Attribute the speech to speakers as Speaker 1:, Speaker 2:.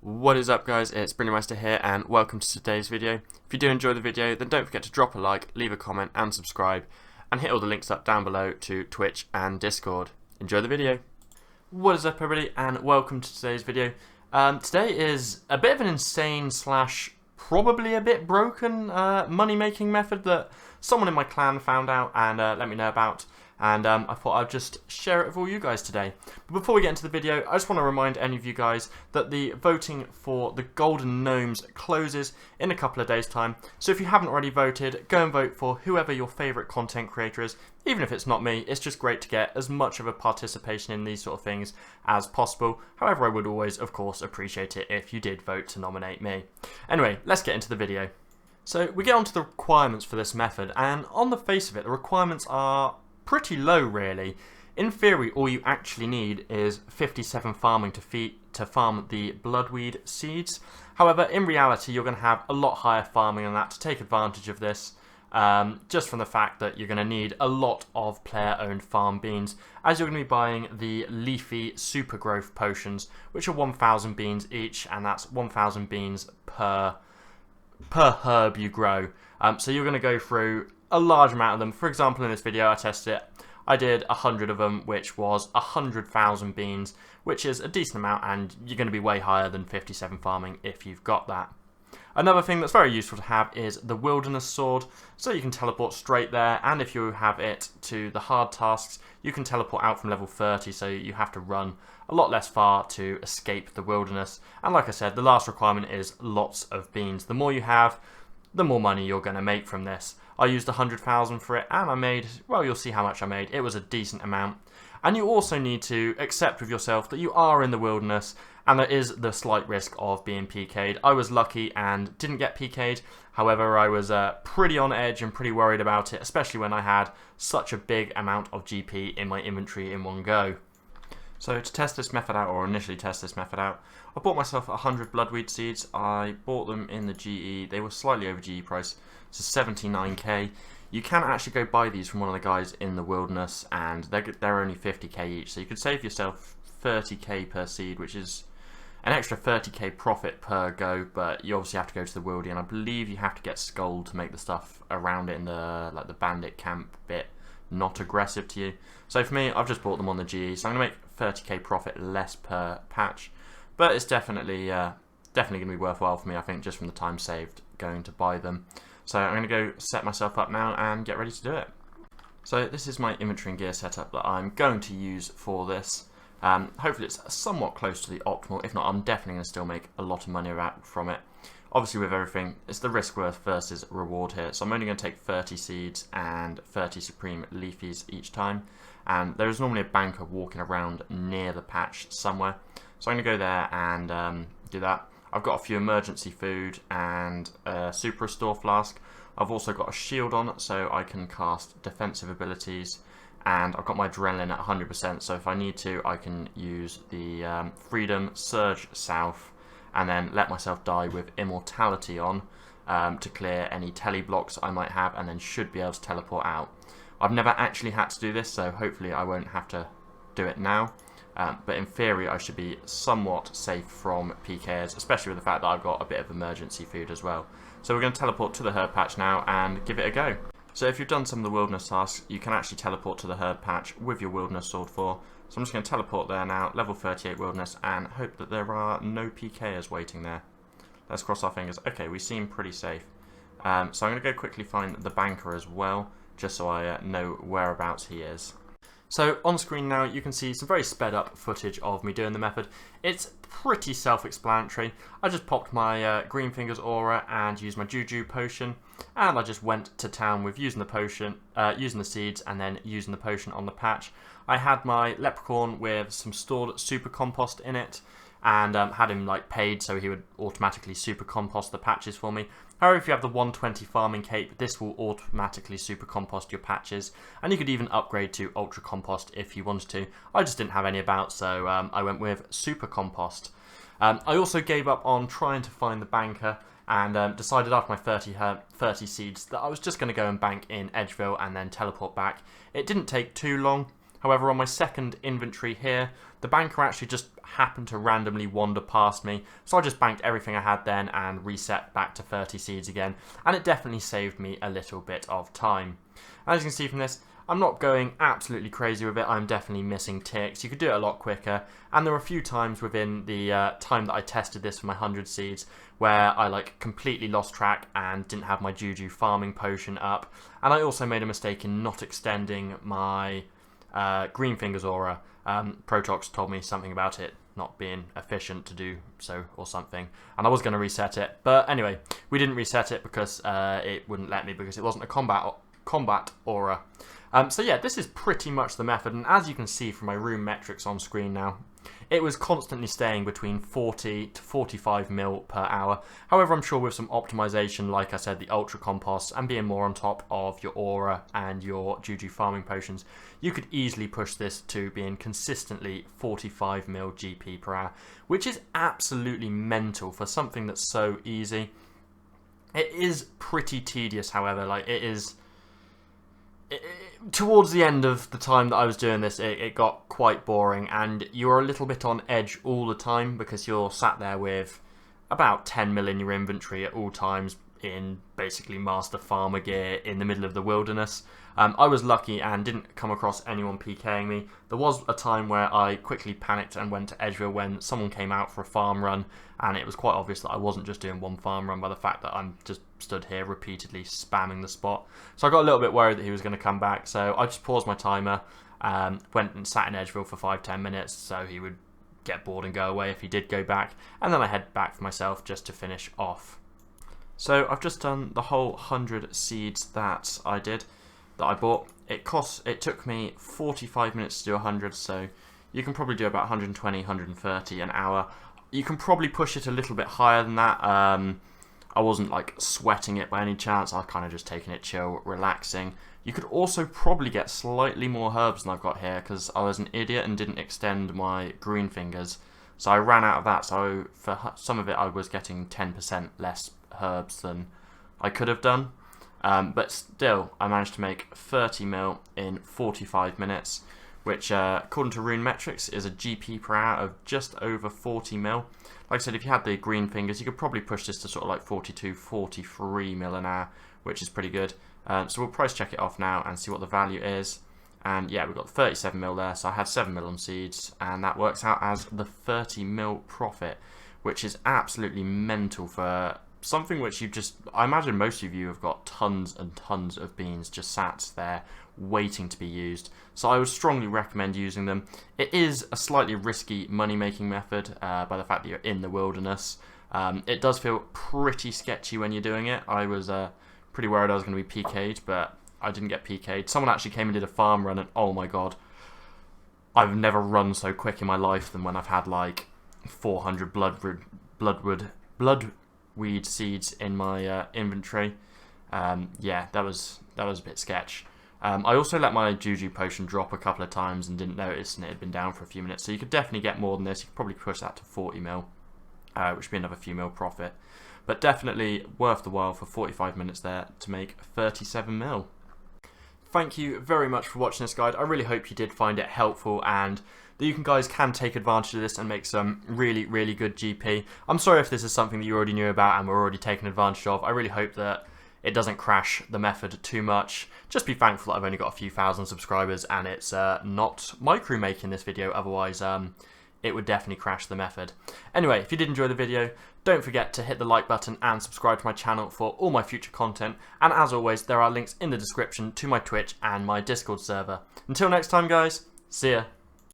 Speaker 1: What is up, guys? It's Brillymister here and welcome to today's video. If you do enjoy the video, then don't forget to drop a like, leave a comment and subscribe, and hit all the links up down below to Twitch and Discord. Enjoy the video. What is up, everybody, and welcome to today's video. Today is a bit of an insane slash probably a bit broken money making method that someone in my clan found out and let me know about. And I thought I'd just share it with all you guys today. But before we get into the video, I just want to remind any of you guys that the voting for the Golden Gnomes closes in a couple of days' time. So if you haven't already voted, go and vote for whoever your favourite content creator is. Even if it's not me, it's just great to get as much of a participation in these sort of things as possible. However, I would always, of course, appreciate it if you did vote to nominate me. Anyway, let's get into the video. So we get on to the requirements for this method, and on the face of it, the requirements are pretty low, really. In theory, all you actually need is 57 farming to farm the bloodweed seeds. However, in reality, you're going to have a lot higher farming than that to take advantage of this, just from the fact that you're going to need a lot of player-owned farm beans, as you're going to be buying the leafy super growth potions, which are 1,000 beans each, and that's 1,000 beans per herb you grow. So you're going to go through a large amount of them. For example, in this video I tested it. I did 100 of them, which was 100,000 beans, which is a decent amount, and you're going to be way higher than 57 farming if you've got that. Another thing that's very useful to have is the wilderness sword, so you can teleport straight there, and if you have it to the hard tasks, you can teleport out from level 30, so you have to run a lot less far to escape the wilderness. And like I said, the last requirement is lots of beans. The more you have, the more money you're going to make from this. I used 100,000 for it, and I made, well, you'll see how much I made. It was a decent amount. And you also need to accept with yourself that you are in the wilderness, and there is the slight risk of being PK'd. I was lucky and didn't get PK'd. However, I was pretty on edge and pretty worried about it, especially when I had such a big amount of GP in my inventory in one go. So to test this method out, or initially test this method out, I bought myself 100 bloodweed seeds. I bought them in the GE. They were slightly over GE price, so 79k. You can actually go buy these from one of the guys in the wilderness, and they're only 50k each. So you could save yourself 30k per seed, which is an extra 30k profit per go. But you obviously have to go to the wildy, and I believe you have to get skulled to make the stuff around it in the the bandit camp bit not aggressive to you. So for me, I've just bought them on the GE, so I'm gonna make 30k profit less per patch. But it's definitely going to be worthwhile for me, I think, just from the time saved going to buy them. So I'm going to go set myself up now and get ready to do it. So this is my inventory and gear setup that I'm going to use for this. Hopefully it's somewhat close to the optimal. If not, I'm definitely going to still make a lot of money from it. Obviously with everything, it's the risk worth versus reward here. So I'm only going to take 30 seeds and 30 supreme leafies each time. And there is normally a banker walking around near the patch somewhere. So I'm going to go there and do that. I've got a few emergency food and a super restore flask. I've also got a shield on so I can cast defensive abilities. And I've got my adrenaline at 100%, so if I need to, I can use the Freedom Surge South and then let myself die with Immortality on to clear any tele blocks I might have, and then should be able to teleport out. I've never actually had to do this, so hopefully I won't have to do it now. But in theory, I should be somewhat safe from PKs, especially with the fact that I've got a bit of emergency food as well. So we're going to teleport to the herb patch now and give it a go. So if you've done some of the wilderness tasks, you can actually teleport to the herb patch with your wilderness sword 4. So I'm just going to teleport there now, level 38 wilderness, and hope that there are no PKs waiting there. Let's cross our fingers. Okay, we seem pretty safe. So I'm going to go quickly find the banker as well, just so I know whereabouts he is. So on screen now you can see some very sped up footage of me doing the method. It's pretty self-explanatory. I just popped my green fingers aura and used my juju potion, and I just went to town with using the potion, using the seeds, and then using the potion on the patch. I had my leprechaun with some stored super compost in it, and had him paid so he would automatically super compost the patches for me. However, if you have the 120 farming cape, this will automatically super compost your patches, and you could even upgrade to ultra compost if you wanted to. I just didn't have any about, so I went with super compost. I also gave up on trying to find the banker, and decided after my 30 seeds that I was just going to go and bank in Edgeville and then teleport back. It didn't take too long. However, on my second inventory here, the banker actually just happened to randomly wander past me, so I just banked everything I had then and reset back to 30 seeds again, and it definitely saved me a little bit of time. As you can see from this, I'm not going absolutely crazy with it. I'm definitely missing ticks. You could do it a lot quicker, and there were a few times within the time that I tested this for my 100 seeds where I like completely lost track and didn't have my Juju farming potion up, and I also made a mistake in not extending my Green Fingers aura. Protox told me something about it not being efficient to do so or something, and I was going to reset it, but anyway, we didn't reset it because it wouldn't let me because it wasn't a combat aura. So yeah, this is pretty much the method, and as you can see from my rune metrics on screen now, it was constantly staying between 40 to 45 mil per hour. However, I'm sure with some optimization, like I said, the ultra compost and being more on top of your aura and your Juju farming potions, you could easily push this to being consistently 45 mil GP per hour, which is absolutely mental for something that's so easy. It is pretty tedious, however, like towards the end of the time that I was doing this, it got quite boring, and you're a little bit on edge all the time because you're sat there with about 10 mil in your inventory at all times in basically master farmer gear in the middle of the wilderness. I was lucky and didn't come across anyone PKing me. There was a time where I quickly panicked and went to Edgeville when someone came out for a farm run, and it was quite obvious that I wasn't just doing one farm run by the fact that I'm just stood here repeatedly spamming the spot. So I got a little bit worried that he was going to come back, so I just paused my timer, went and sat in Edgeville for 5-10 minutes so he would get bored and go away if he did go back, and then I head back for myself just to finish off. So I've just done the whole 100 seeds that I bought. It took me 45 minutes to do 100, so you can probably do about 120, 130 an hour. You can probably push it a little bit higher than that. I wasn't like sweating it by any chance. I was kind of just taking it chill, relaxing. You could also probably get slightly more herbs than I've got here because I was an idiot and didn't extend my Green Fingers. So I ran out of that, so for some of it I was getting 10% less herbs than I could have done. But still, I managed to make 30 mil in 45 minutes, which according to Rune Metrics is a GP per hour of just over 40 mil. Like I said, if you had the Green Fingers, you could probably push this to sort of like 42, 43 mil an hour, which is pretty good. So we'll price check it off now and see what the value is. And yeah, we've got 37 mil there, so I had 7 mil on seeds, and that works out as the 30 mil profit, which is absolutely mental for something which I imagine most of you have got tons and tons of beans just sat there waiting to be used. So I would strongly recommend using them. It is a slightly risky money-making method by the fact that you're in the wilderness. It does feel pretty sketchy when you're doing it. I was pretty worried I was going to be PK'd, but I didn't get PK'd. Someone actually came and did a farm run, and oh my god, I've never run so quick in my life than when I've had like 400 bloodweed seeds in my inventory. Yeah, that was a bit sketch. I also let my Juju potion drop a couple of times and didn't notice, and it had been down for a few minutes. So you could definitely get more than this. You could probably push that to 40 mil, which would be another few mil profit. But definitely worth the while for 45 minutes there to make 37 mil. Thank you very much for watching this guide. I really hope you did find it helpful and that you guys can take advantage of this and make some really, really good GP. I'm sorry if this is something that you already knew about and were already taking advantage of. I really hope that it doesn't crash the method too much. Just be thankful that I've only got a few thousand subscribers and it's not my crew making this video, otherwise it would definitely crash the method. Anyway, if you did enjoy the video, don't forget to hit the like button and subscribe to my channel for all my future content. And as always, there are links in the description to my Twitch and my Discord server. Until next time, guys, see ya.